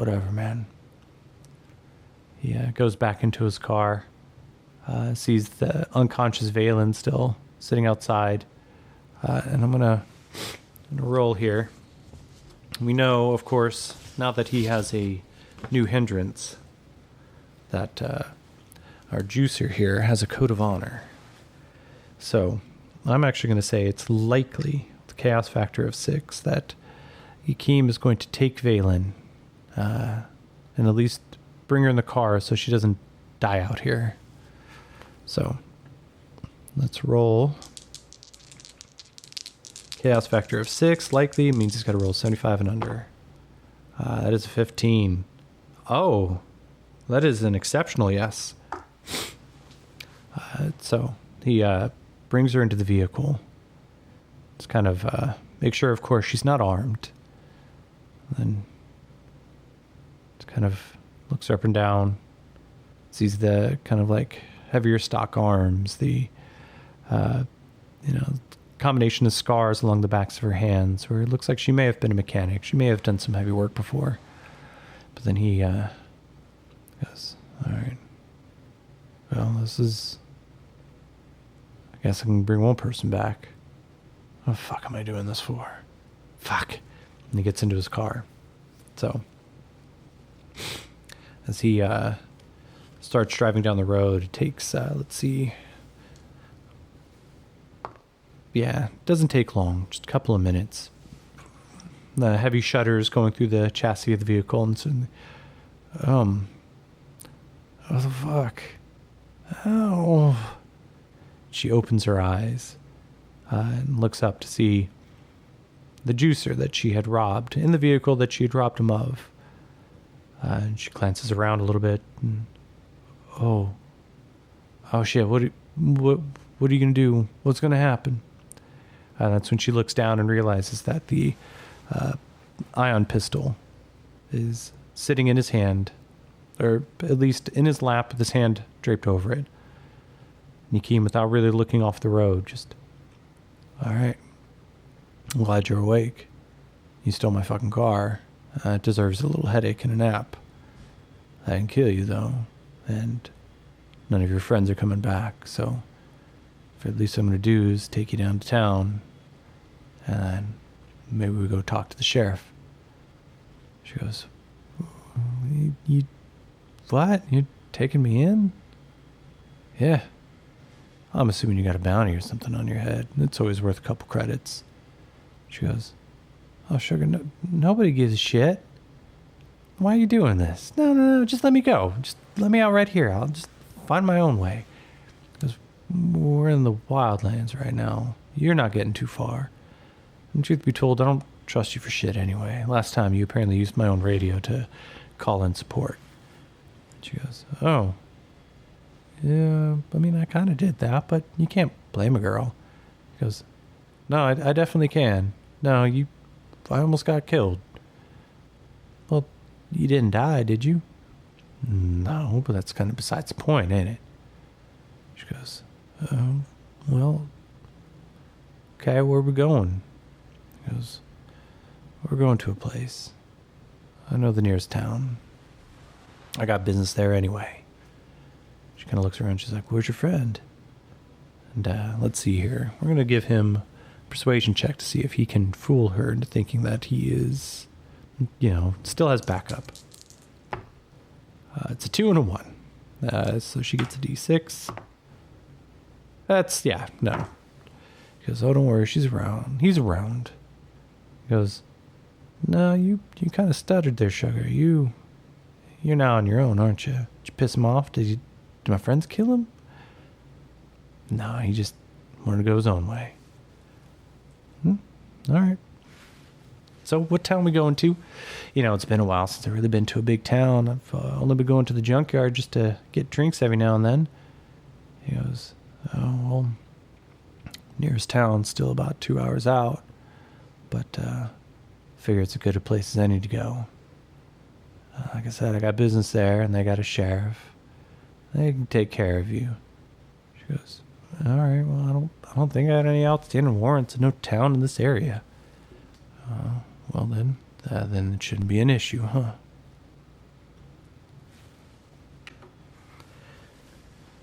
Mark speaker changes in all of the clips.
Speaker 1: whatever, man. He goes back into his car, sees the unconscious Valen still sitting outside, and I'm gonna roll here. We know, of course, now that he has a new hindrance, that our juicer here has a code of honor. So I'm actually going to say it's likely, with a chaos factor of 6, that Yakeem is going to take Valen and at least bring her in the car so she doesn't die out here. So let's roll. Chaos factor of 6 likely means he's got to roll 75 and under. That is a 15. Oh, that is an exceptional yes. So he brings her into the vehicle. It's kind of make sure, of course, she's not armed. Then it's kind of looks up and down, sees the kind of like heavier stock arms, the combination of scars along the backs of her hands, where it looks like she may have been a mechanic. She may have done some heavy work before. But then he goes, all right, well, this is, I guess I can bring one person back. What the fuck am I doing this for? Fuck. And he gets into his car. So as he starts driving down the road, it takes, let's see. Yeah, it doesn't take long, just a couple of minutes. The heavy shutters going through the chassis of the vehicle, and so, what the fuck? Oh. She opens her eyes and looks up to see the juicer that she had robbed in the vehicle that she had robbed him of. And she glances around a little bit, and oh shit! What are you gonna do? What's gonna happen? And that's when she looks down and realizes that the ion pistol is sitting in his hand, or at least in his lap with his hand draped over it. Yakeem, without really looking off the road, just, all right, I'm glad you're awake. You stole my fucking car. It deserves a little headache and a nap. I didn't kill you, though, and none of your friends are coming back, so at least what I'm going to do is take you down to town, and then maybe we go talk to the sheriff. She goes, you what? You're taking me in? Yeah. I'm assuming you got a bounty or something on your head. It's always worth a couple credits. She goes, oh, sugar, nobody gives a shit. Why are you doing this? No, just let me go. Just let me out right here. I'll just find my own way. Because we're in the wildlands right now. You're not getting too far. And truth be told, I don't trust you for shit anyway. Last time you apparently used my own radio to call in support. She goes, oh. Yeah, I mean, I kind of did that, but you can't blame a girl. He goes, no, I definitely can. No, I almost got killed. Well, you didn't die, did you? No, but that's kind of besides the point, ain't it? She goes, well, okay, where are we going? He goes, we're going to a place. I know the nearest town. I got business there anyway. She kind of looks around. She's like, where's your friend? And let's see here. We're going to give him a persuasion check to see if he can fool her into thinking that he is, still has backup. It's a 2 and a 1. So she gets a D6. No. He goes, oh, don't worry, she's around. He's around. He goes, no, you kind of stuttered there, sugar. You're now on your own, aren't you? Did you piss him off? Did my friends kill him? No, he just wanted to go his own way. All right. So what town we going to? It's been a while since I've really been to a big town. I've only been going to the junkyard just to get drinks every now and then. He goes, oh, well, nearest town's still about 2 hours out. But figure it's as good a place as any to go. Like I said, I got business there, and they got a sheriff. They can take care of you. She goes, all right, well, I don't think I had any outstanding warrants in no town in this area. Well then it shouldn't be an issue, huh?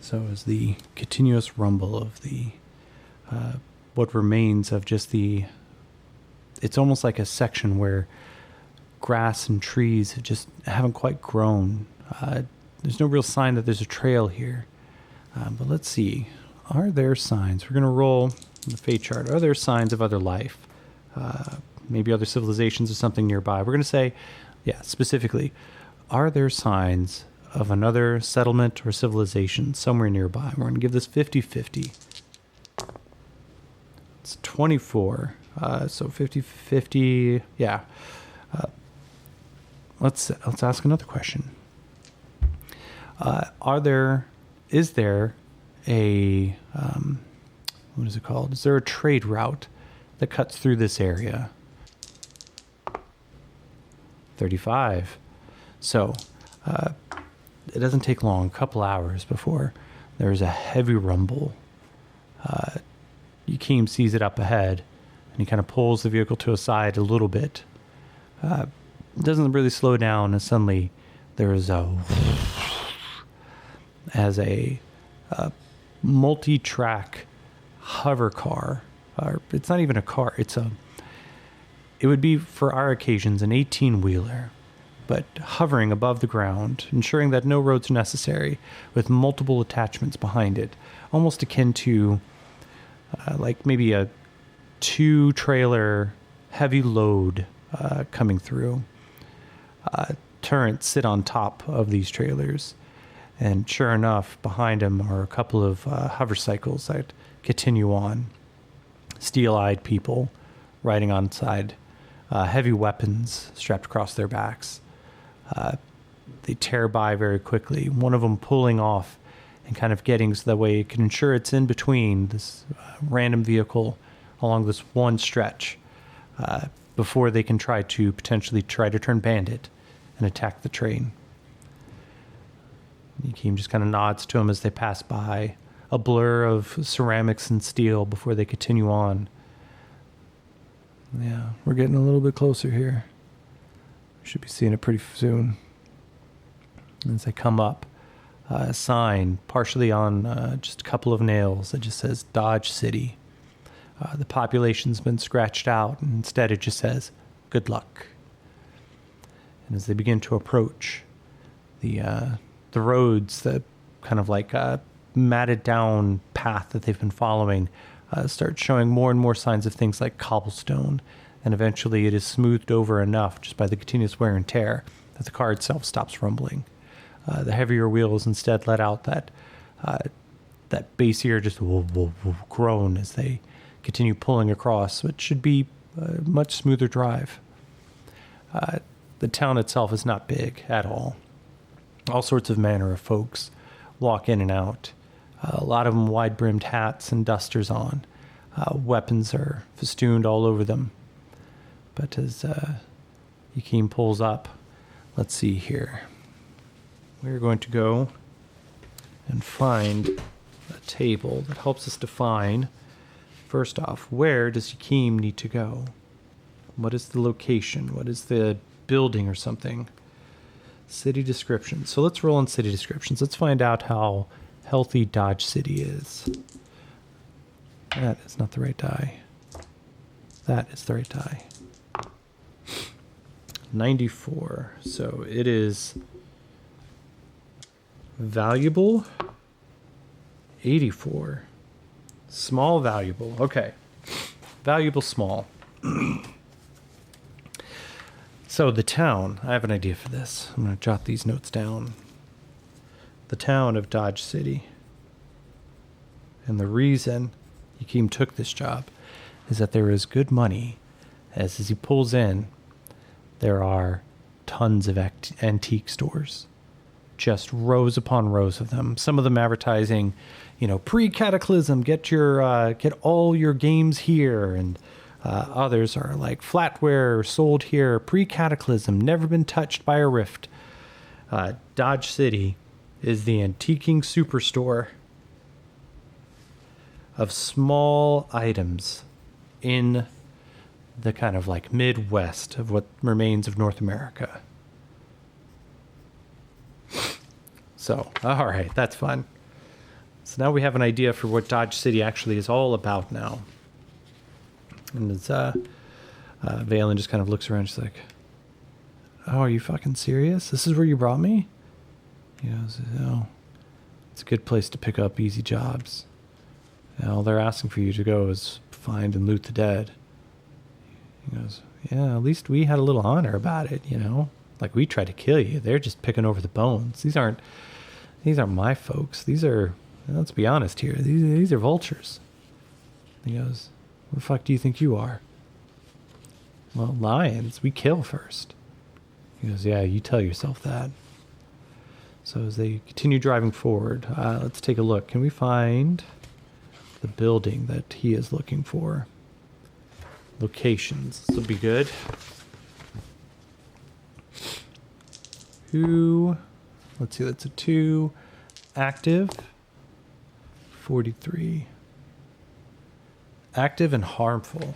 Speaker 1: So as the continuous rumble of the what remains of just the, it's almost like a section where grass and trees just haven't quite grown. There's no real sign that there's a trail here. But let's see. Are there signs? We're going to roll the fate chart. Are there signs of other life? Maybe other civilizations or something nearby. We're going to say, yeah, specifically, are there signs of another settlement or civilization somewhere nearby? We're going to give this 50-50. It's 24. So 50-50. Yeah. Let's ask another question. Is there a, what is it called? Is there a trade route that cuts through this area? 35. So, it doesn't take long, a couple hours before there's a heavy rumble. Yakeem sees it up ahead, and he kind of pulls the vehicle to a side a little bit. Doesn't really slow down, and suddenly there's as a multi-track hover car, or it's not even a car, it would be for our occasions an 18-wheeler, but hovering above the ground, ensuring that no roads are necessary, with multiple attachments behind it, almost akin to like maybe a 2-trailer heavy load coming through. Turrets sit on top of these trailers, and sure enough, behind him are a couple of hover cycles that continue on. Steel-eyed people riding on side, heavy weapons strapped across their backs. They tear by very quickly, one of them pulling off and kind of getting so that way it can ensure it's in between this random vehicle along this one stretch before they can potentially try to turn bandit and attack the train. Yakeem just kind of nods to him as they pass by, a blur of ceramics and steel before they continue on. Yeah, we're getting a little bit closer here. We should be seeing it pretty soon. As they come up, a sign partially on just a couple of nails that just says Dodge City. The population's been scratched out, and instead it just says, good luck. And as they begin to approach, the roads, the kind of like matted down path that they've been following, start showing more and more signs of things like cobblestone. And eventually it is smoothed over enough just by the continuous wear and tear that the car itself stops rumbling. The heavier wheels instead let out that bassier just groan as they continue pulling across, which should be a much smoother drive. The town itself is not big at all. All sorts of manner of folks walk in and out. A lot of them wide-brimmed hats and dusters on. Weapons are festooned all over them. But as Yakeem pulls up, let's see here. We're going to go and find a table that helps us define, first off, where does Yakeem need to go? What is the location? What is the building or something? City descriptions. So let's roll on city descriptions. Let's find out how healthy Dodge City is. That is not the right die. That is the right die. 94. So it is valuable. 84. Small valuable. Okay. Valuable small. So the town, I have an idea for this. I'm going to jot these notes down. The town of Dodge City. And the reason Yakeem took this job is that there is good money. As he pulls in, there are tons of antique stores. Just rows upon rows of them. Some of them advertising, pre-Cataclysm, get all your games here, and others are like flatware sold here, pre-Cataclysm, never been touched by a rift. Dodge City is the antiquing superstore of small items in the kind of like Midwest of what remains of North America. So, all right, that's fun. So now we have an idea for what Dodge City actually is all about now. And it's, Valen just kind of looks around. She's like, "Oh, are you fucking serious? This is where you brought me?" He goes, "Oh, it's a good place to pick up easy jobs. And all they're asking for you to go is find and loot the dead." He goes, "Yeah, at least we had a little honor about it, you know? Like, we tried to kill you. They're just picking over the bones. These aren't my folks. These are, let's be honest here, these are vultures." He goes, "What the fuck do you think you are?" "Well, lions, we kill first." He goes, "Yeah, you tell yourself that." So as they continue driving forward, let's take a look. Can we find the building that he is looking for? Locations. This will be good. Let's see, that's a 2. Active. 43. Active and harmful.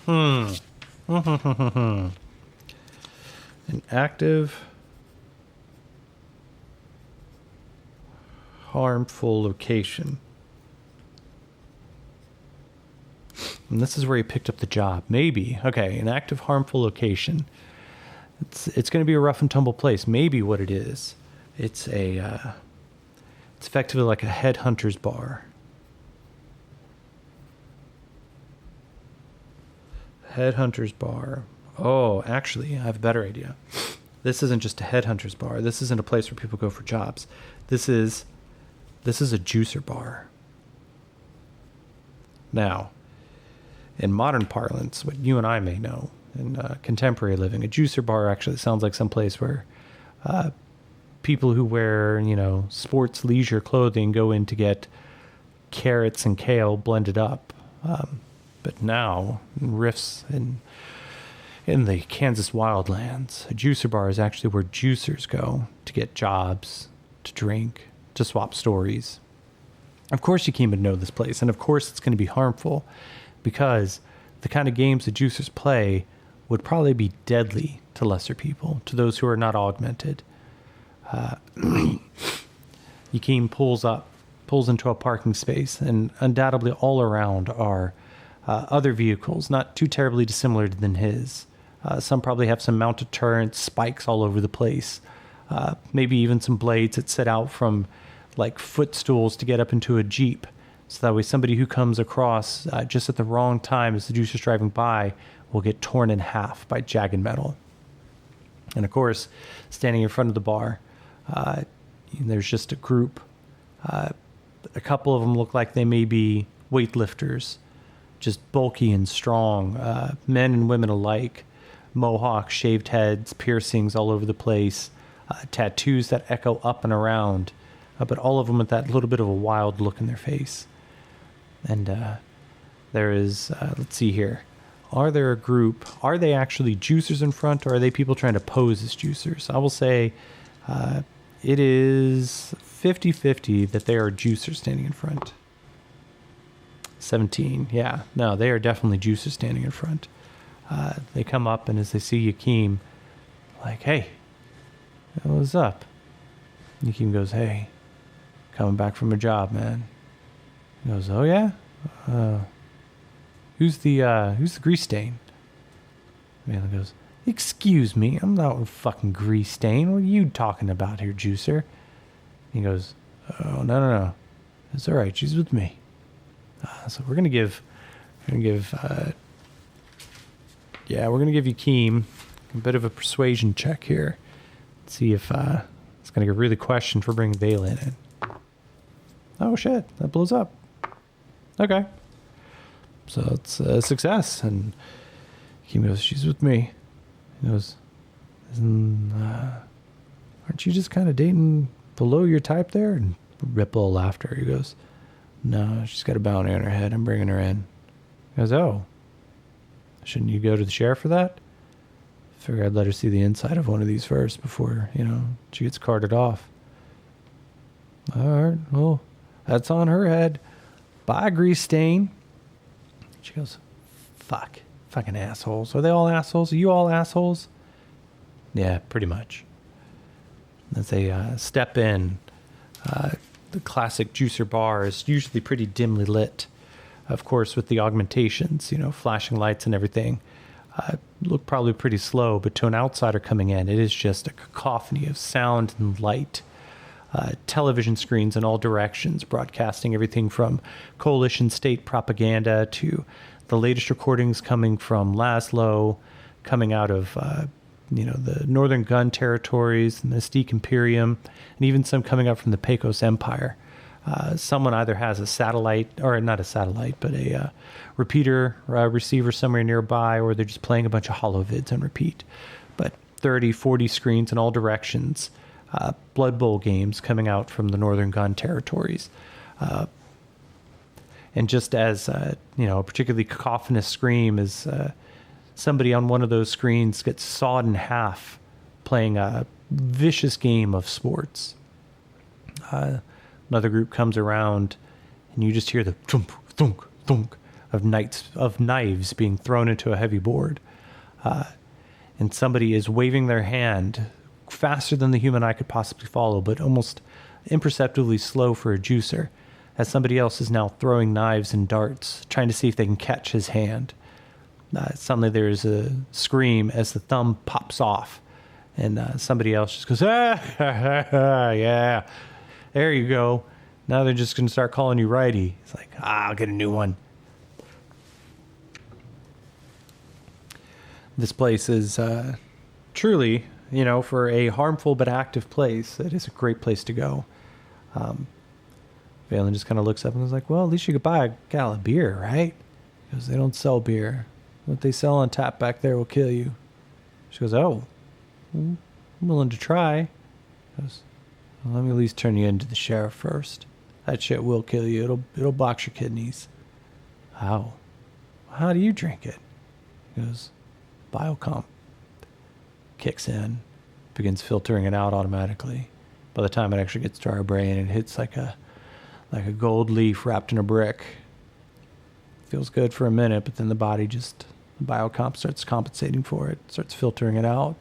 Speaker 1: An active, harmful location. And this is where he picked up the job. Maybe. Okay, an active, harmful location. It's going to be a rough and tumble place. Maybe what it is. It's effectively like a headhunter's bar. Headhunter's bar. Oh, actually, I have a better idea. This isn't just a headhunter's bar. This isn't a place where people go for jobs. This is a juicer bar. Now, in modern parlance, what you and I may know in contemporary living, a juicer bar actually sounds like some place where people who wear, sports leisure clothing go in to get carrots and kale blended up. But now, in riffs in the Kansas wildlands, a juicer bar is actually where juicers go to get jobs, to drink, to swap stories. Of course you came to know this place, and of course it's going to be harmful, because the kind of games the juicers play would probably be deadly to lesser people, to those who are not augmented. Yakeem pulls into a parking space, and undoubtedly all around are other vehicles, not too terribly dissimilar than his. Some probably have some mounted turrets, spikes all over the place, maybe even some blades that set out from like footstools to get up into a Jeep. So that way somebody who comes across just at the wrong time as the juicer's driving by will get torn in half by jagged metal. And of course, standing in front of the bar, there's just a group. A couple of them look like they may be weightlifters, just bulky and strong, men and women alike. Mohawks, shaved heads, piercings all over the place, tattoos that echo up and around, but all of them with that little bit of a wild look in their face. And there is, let's see here. Are there a group? Are they actually juicers in front, or are they people trying to pose as juicers? I will say it is 50-50 that they are juicers standing in front. 17. Yeah, no, they are definitely juicers standing in front. They come up, and as they see Yakeem, like, "Hey, what's up?" Yakeem goes, "Hey, coming back from a job, man." He goes, "Oh yeah? Who's the grease stain?" Man goes, "Excuse me, I'm not a fucking grease stain. What are you talking about here, juicer?" He goes, "Oh, no. It's all right. She's with me." So we're gonna give Yakeem a bit of a persuasion check here. Let's see if it's gonna get really questioned for bringing Valen in. Oh shit, that blows up. Okay. So it's a success, and Yakeem goes, "She's with me." He goes, "Aren't you just kind of dating below your type there?" And ripple laughter. He goes, "No, she's got a bounty on her head. I'm bringing her in." He goes, "Oh, shouldn't you go to the sheriff for that?" Figure I'd let her see the inside of one of these first before, she gets carted off. "All right, well, that's on her head. Bye, grease stain." She goes, "Fuck. Fucking assholes. Are they all assholes? Are you all assholes?" "Yeah, pretty much." As they step in, the classic juicer bar is usually pretty dimly lit. Of course, with the augmentations, flashing lights and everything, look probably pretty slow, but to an outsider coming in, it is just a cacophony of sound and light. Television screens in all directions, broadcasting everything from coalition state propaganda to the latest recordings coming from Laszlo, coming out of the Northern Gun territories, the Mystique Imperium, and even some coming up from the Pecos Empire. Someone either has a satellite, or not a satellite, but a repeater receiver somewhere nearby, or they're just playing a bunch of holovids on repeat. But 30, 40 screens in all directions. Blood Bowl games coming out from the Northern Gun territories. And just as, a particularly cacophonous scream is somebody on one of those screens gets sawed in half playing a vicious game of sports. Another group comes around and you just hear the thunk, thunk, thunk of knives being thrown into a heavy board. And somebody is waving their hand faster than the human eye could possibly follow, but almost imperceptibly slow for a juicer, as somebody else is now throwing knives and darts, trying to see if they can catch his hand. Suddenly there's a scream as the thumb pops off, and somebody else just goes, yeah, there you go. Now they're just going to start calling you righty. It's like, I'll get a new one. This place is truly, for a harmful but active place, it is a great place to go. Valen just kind of looks up and is like, well, at least you could buy a gallon of beer, right? Because they don't sell beer. What they sell on tap back there will kill you. She goes, oh, I'm willing to try. He goes, well, let me at least turn you into the sheriff first. That shit will kill you. It'll box your kidneys. How? How do you drink it? He goes, Biocomp. Kicks in, begins filtering it out automatically. By the time it actually gets to our brain, it hits like a gold leaf wrapped in a brick. Feels good for a minute, but then the body Biocomp starts compensating for it, starts filtering it out.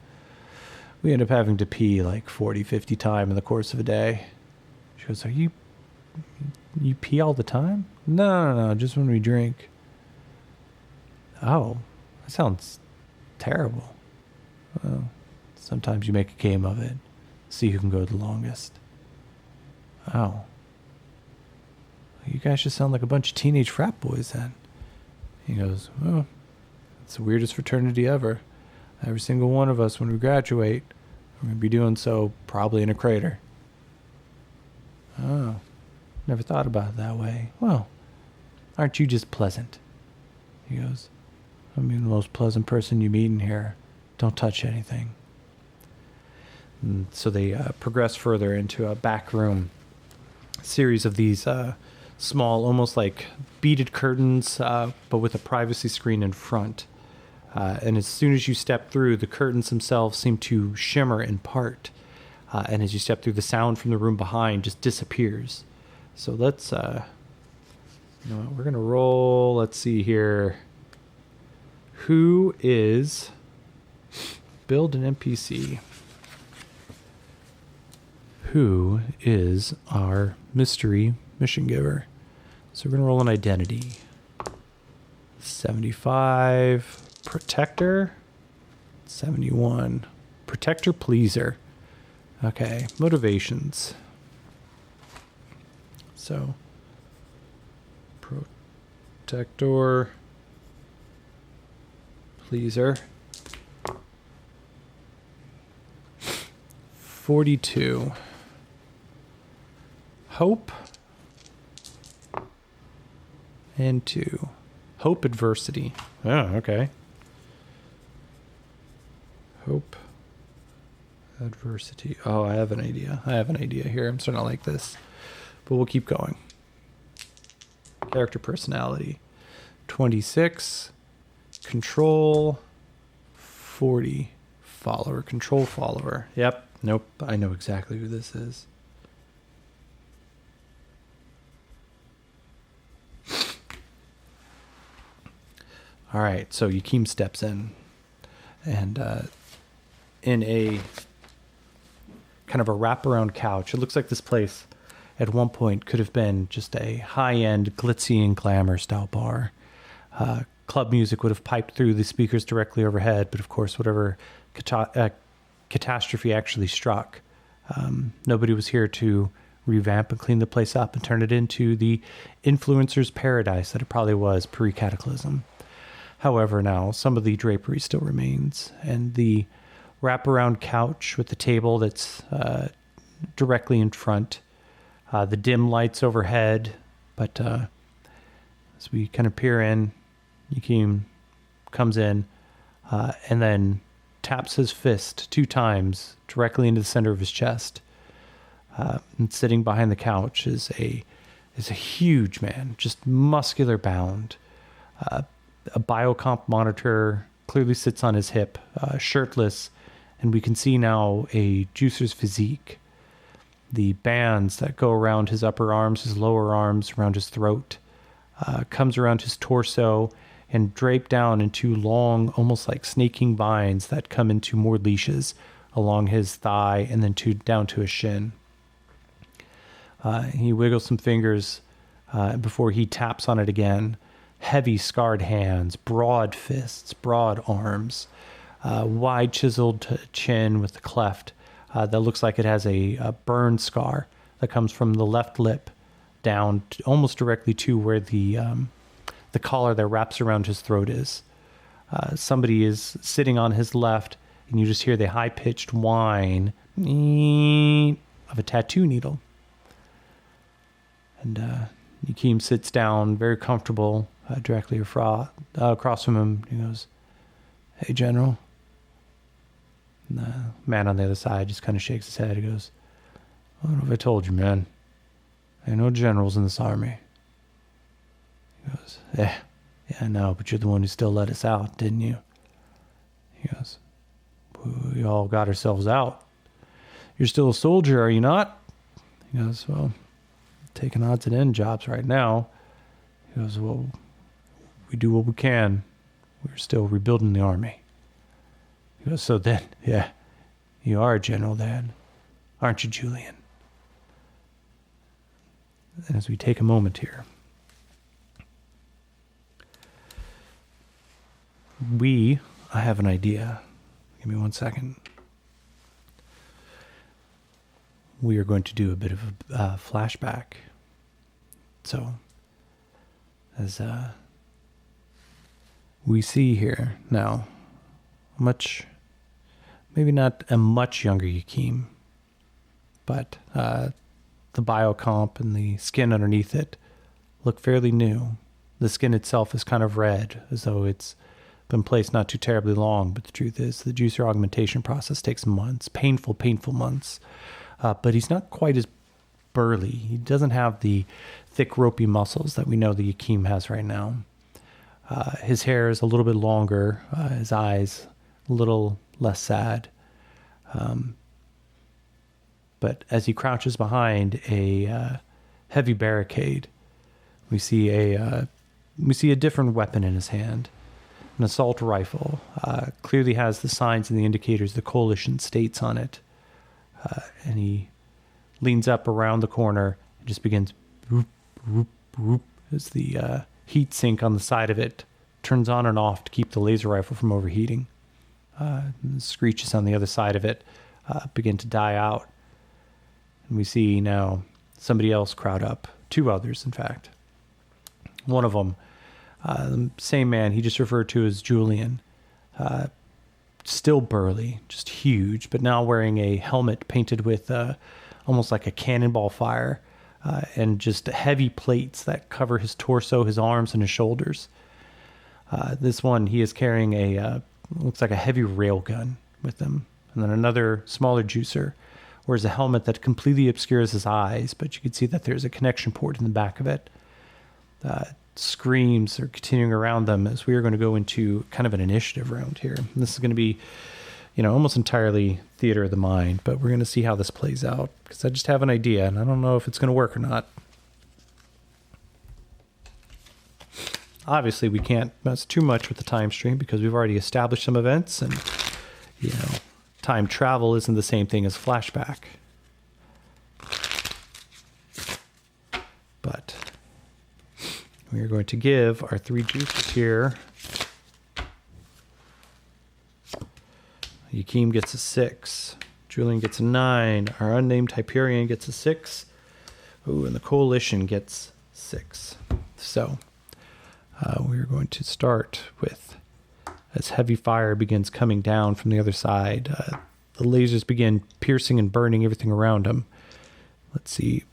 Speaker 1: We end up having to pee like 40, 50 times in the course of a day. She goes, you pee all the time? No, just when we drink. Oh, that sounds terrible. Well, sometimes you make a game of it. See who can go the longest. Oh. You guys just sound like a bunch of teenage frat boys then. He goes, well, it's the weirdest fraternity ever. Every single one of us, when we graduate, we're going to be doing so probably in a crater. Oh, never thought about it that way. Well, aren't you just pleasant? He goes, I mean, the most pleasant person you meet in here. Don't touch anything. And so they progress further into a back room. Series of these small, almost like beaded curtains, but with a privacy screen in front. And as soon as you step through, the curtains themselves seem to shimmer and part. And as you step through, the sound from the room behind just disappears. So let's, we're going to roll. Let's see here. Who is... Build an NPC. Who is our mystery mission giver? So we're going to roll an identity. 75. Protector. 71. Protector pleaser. Okay. Motivations. So. Protector. Pleaser. 42. Hope. And 2. Hope adversity. Oh, okay. Hope adversity. Oh, I have an idea. Here. I'm starting to like this. But we'll keep going. Character personality. 26. Control. 40. Follower. Control follower. Yep. Nope. I know exactly who this is. All right. So Yakeem steps in. And in a kind of a wraparound couch. It looks like this place at one point could have been just a high-end glitzy and glamour style bar. Club music would have piped through the speakers directly overhead, but of course, whatever catastrophe actually struck, nobody was here to revamp and clean the place up and turn it into the influencer's paradise that it probably was pre-Cataclysm. However, now some of the drapery still remains, and the wraparound couch with the table that's directly in front, the dim lights overhead, but as we kind of peer in, Yakim comes in and then taps his fist 2 times directly into the center of his chest. And sitting behind the couch is a huge man, just muscular bound. A biocomp monitor clearly sits on his hip, shirtless, and we can see now a juicer's physique. The bands that go around his upper arms, his lower arms, around his throat, comes around his torso and drape down into long, almost like snaking vines that come into more leashes along his thigh and then down to his shin. He wiggles some fingers before he taps on it again. Heavy scarred hands, broad fists, broad arms, wide chiseled chin with a cleft that looks like it has a burn scar that comes from the left lip down almost directly to where the collar that wraps around his throat is. Somebody is sitting on his left, and you just hear the high-pitched whine of a tattoo needle. And Yakim sits down, very comfortable, directly across from him. He goes, "Hey, General." And the man on the other side just kind of shakes his head. He goes, "What have I told you, man? There ain't no generals in this army." He goes, Yeah, I know, but you're the one who still let us out, didn't you?" He goes, "We all got ourselves out. You're still a soldier, are you not?" He goes, "Well, taking odds and end jobs right now." He goes, "Well, we do what we can. We're still rebuilding the army." He goes, "So then, yeah, you are a general then, aren't you, Julian?" And as we take a moment here, I have an idea. Give me 1 second. We are going to do a bit of a flashback. So, as we see here now, maybe not a much younger Yakim, but the biocomp and the skin underneath it look fairly new. The skin itself is kind of red, as though it's been placed not too terribly long, but the truth is the juicer augmentation process takes months, painful months. But he's not quite as burly. He doesn't have the thick, ropey muscles that we know the Yakim has right now. His hair is a little bit longer, his eyes a little less sad. But as he crouches behind a heavy barricade, we see a different weapon in his hand. An assault rifle, clearly has the signs and the indicators, the coalition states on it. And he leans up around the corner and just begins whoop, whoop, whoop, as the heat sink on the side of it turns on and off to keep the laser rifle from overheating. The screeches on the other side of it begin to die out. And we see now somebody else crowd up. 2 others, in fact. One of them, the same man he just referred to as Julian, still burly, just huge, but now wearing a helmet painted with almost like a cannonball fire, and just heavy plates that cover his torso, his arms, and his shoulders. This one, he is carrying looks like a heavy rail gun with him. And then another smaller juicer wears a helmet that completely obscures his eyes, but you can see that there's a connection port in the back of it. Screams are continuing around them as we are going to go into kind of an initiative round here. And this is going to be, almost entirely theater of the mind, but we're going to see how this plays out because I just have an idea and I don't know if it's going to work or not. Obviously, we can't mess too much with the time stream because we've already established some events and, time travel isn't the same thing as flashback. But we are going to give our 3 juices here. Yakeem gets a 6. Julian gets a 9. Our unnamed Hyperion gets a 6. Ooh, and the Coalition gets 6. So we're going to start with, as heavy fire begins coming down from the other side, the lasers begin piercing and burning everything around them. Let's see.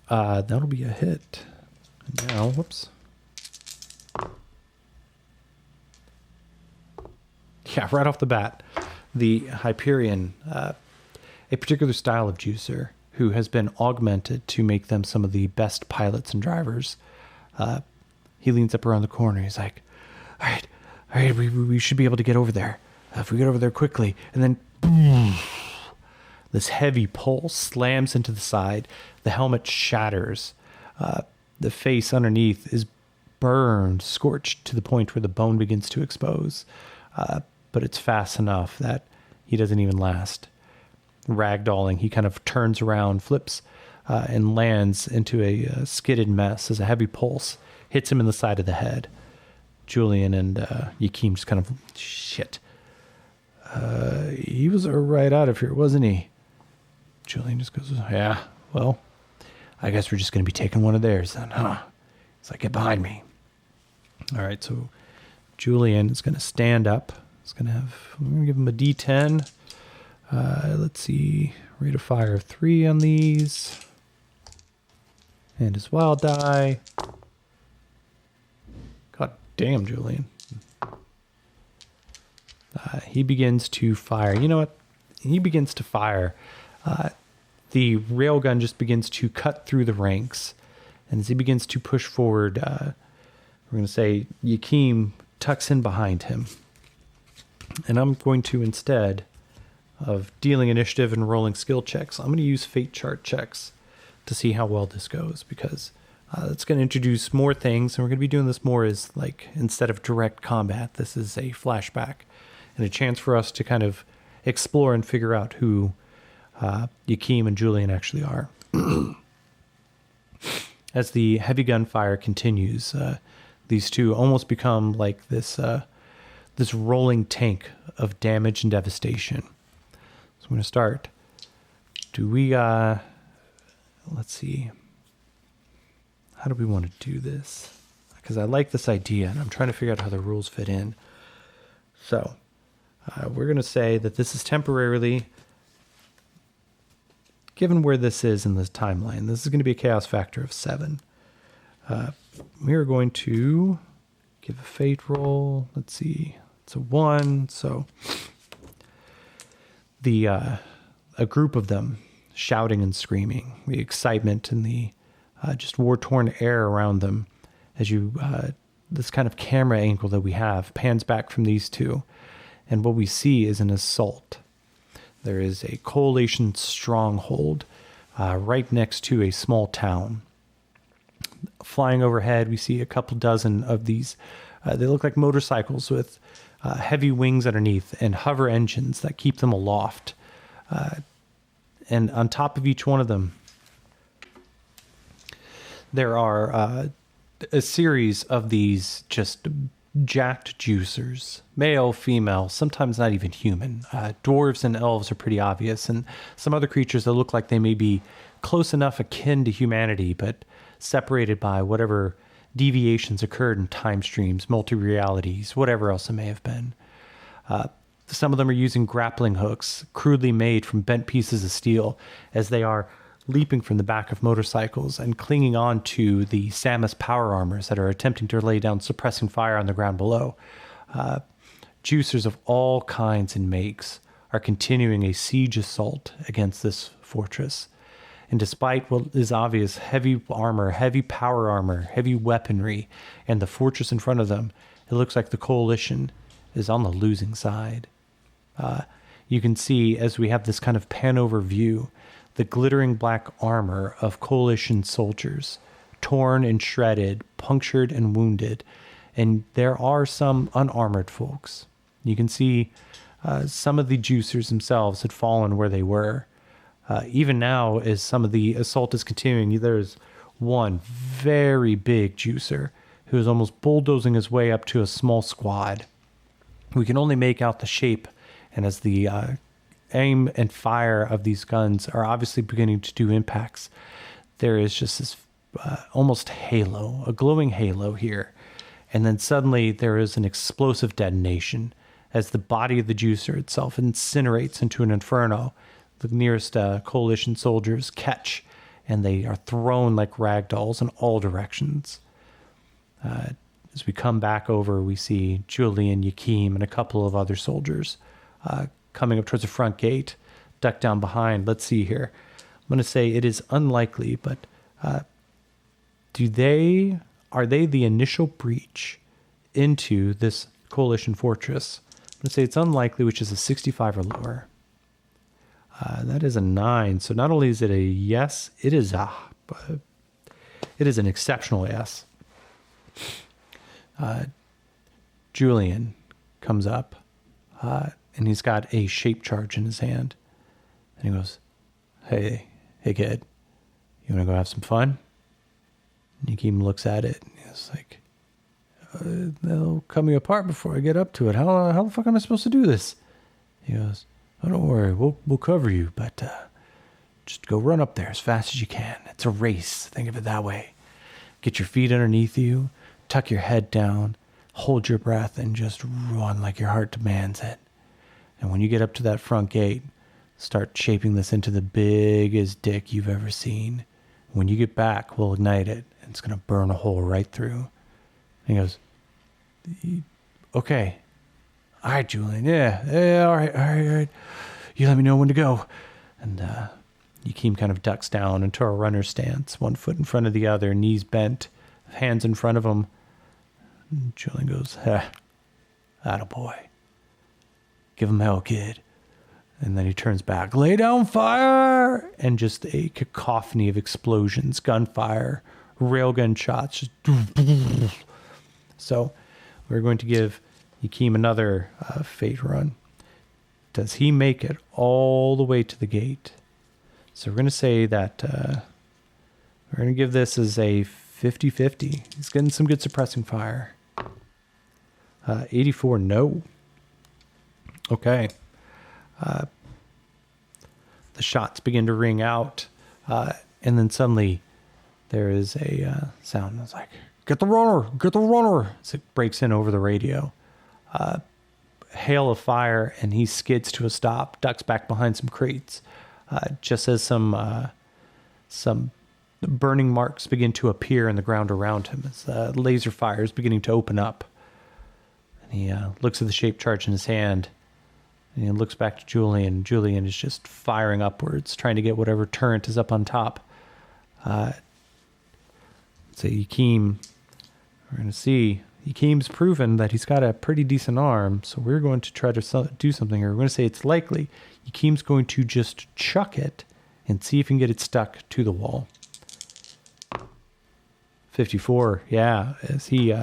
Speaker 1: That'll be a hit. Now, whoops. Yeah, right off the bat, the Hyperion, a particular style of juicer who has been augmented to make them some of the best pilots and drivers. He leans up around the corner. He's like, all right, we should be able to get over there. If we get over there quickly. And then, boom, this heavy pulse slams into the side. The helmet shatters. The face underneath is burned, scorched to the point where the bone begins to expose. But it's fast enough that he doesn't even last. Ragdolling, he kind of turns around, flips, and lands into a skidded mess as a heavy pulse hits him in the side of the head. Julian and Yakeem just kind of, shit. He was right out of here, wasn't he? Julian just goes, yeah, well, I guess we're just going to be taking one of theirs then, huh? He's like, get behind me. All right, so Julian is going to stand up. We're going to give him a D10. Let's see, rate of fire of 3 on these. And his wild die. God damn, Julian. He begins to fire. You know what? He begins to fire. The railgun just begins to cut through the ranks. And as he begins to push forward, we're going to say Yakeem tucks in behind him. And I'm going to, instead of dealing initiative and rolling skill checks, I'm going to use fate chart checks to see how well this goes, because it's going to introduce more things, and we're going to be doing this more as, like, instead of direct combat, this is a flashback and a chance for us to kind of explore and figure out who Yakeem and Julian actually are. As the heavy gunfire continues, these two almost become like this rolling tank of damage and devastation. So I'm going to start. Do we, let's see. How do we want to do this? Because I like this idea, and I'm trying to figure out how the rules fit in. So we're going to say that this is temporarily, given where this is in this timeline, this is going to be a chaos factor of 7. We are going to give a fate roll. Let's see. It's a 1. So a group of them shouting and screaming, the excitement and the just war-torn air around them as this kind of camera angle that we have pans back from these two. And what we see is an assault. There is a coalition stronghold right next to a small town. Flying overhead, we see a couple dozen of these. They look like motorcycles with heavy wings underneath and hover engines that keep them aloft. And on top of each one of them, there are a series of these just jacked juicers, male, female, sometimes not even human. Dwarves and elves are pretty obvious, and some other creatures that look like they may be close enough akin to humanity, but separated by whatever deviations occurred in time streams, multi-realities, whatever else it may have been. Some of them are using grappling hooks, crudely made from bent pieces of steel, as they are leaping from the back of motorcycles and clinging on to the Samus power armors that are attempting to lay down suppressing fire on the ground below. Juicers of all kinds and makes are continuing a siege assault against this fortress. And despite what is obvious heavy armor, heavy power armor, heavy weaponry, and the fortress in front of them, it looks like the coalition is on the losing side. You can see, as we have this kind of pan-over view, the glittering black armor of coalition soldiers, torn and shredded, punctured and wounded, and there are some unarmored folks. You can see some of the juicers themselves had fallen where they were. Even now, as some of the assault is continuing, there's one very big juicer who is almost bulldozing his way up to a small squad. We can only make out the shape, and as the aim and fire of these guns are obviously beginning to do impacts, there is just this almost halo, a glowing halo here. And then suddenly there is an explosive detonation as the body of the juicer itself incinerates into an inferno. The nearest coalition soldiers catch, and they are thrown like rag dolls in all directions. As we come back over, we see Julian, Yakim, and a couple of other soldiers coming up towards the front gate, duck down behind. Let's see here. I'm going to say it is unlikely, but are they the initial breach into this coalition fortress? I'm going to say it's unlikely, which is a 65 or lower. That is a 9. So not only is it a yes, it is an exceptional yes. Julian comes up, and he's got a shape charge in his hand. And he goes, hey kid, you want to go have some fun? And Yakim looks at it, and he's like, they'll cut me apart before I get up to it. How the fuck am I supposed to do this? He goes, oh, don't worry, we'll cover you, but just go run up there as fast as you can. It's a race, think of it that way. Get your feet underneath you, tuck your head down, hold your breath, and just run like your heart demands it. And when you get up to that front gate, start shaping this into the biggest dick you've ever seen. When you get back, we'll ignite it, and it's going to burn a hole right through. And he goes, okay. All right, Julian. Yeah, all right. You let me know when to go. And Yakim kind of ducks down into a runner stance, one foot in front of the other, knees bent, hands in front of him. And Julian goes, attaboy. Give him hell, kid. And then he turns back, lay down fire! And just a cacophony of explosions, gunfire, railgun shots. Just so we're going to give Yakim another fate run. Does he make it all the way to the gate? So we're going to say that we're going to give this as a 50-50. He's getting some good suppressing fire. 84, no. Okay. The shots begin to ring out, and then suddenly there is a sound. It's like, get the runner, as it breaks in over the radio. Hail of fire, and he skids to a stop, ducks back behind some crates, just as some burning marks begin to appear in the ground around him as laser fire is beginning to open up. And he looks at the shape charge in his hand, and he looks back to Julian. Julian is just firing upwards, trying to get whatever turret is up on top. So Yakim, we're going to see, Yakim's proven that he's got a pretty decent arm, so we're going to try to do something here. We're going to say it's likely. Yakim's going to just chuck it and see if he can get it stuck to the wall. 54, yeah. As he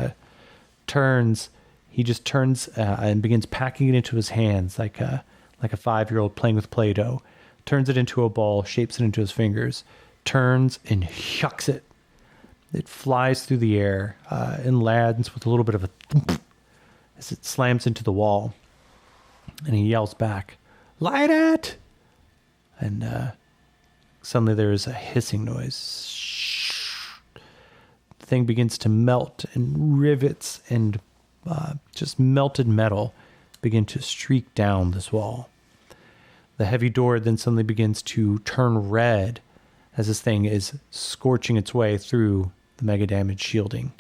Speaker 1: turns, he just turns and begins packing it into his hands like a 5-year-old playing with Play-Doh. Turns it into a ball, shapes it into his fingers, turns and hucks it. It flies through the air and lands with a little bit of a thump as it slams into the wall. And he yells back, light it! And suddenly there is a hissing noise. The thing begins to melt, and rivets and just melted metal begin to streak down this wall. The heavy door then suddenly begins to turn red as this thing is scorching its way through the mega damage shielding.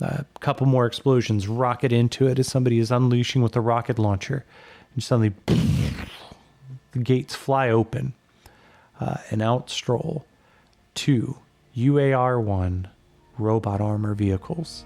Speaker 1: A couple more explosions rocket into it as somebody is unleashing with a rocket launcher. And suddenly, the gates fly open, and out stroll 2 UAR-1 robot armor vehicles.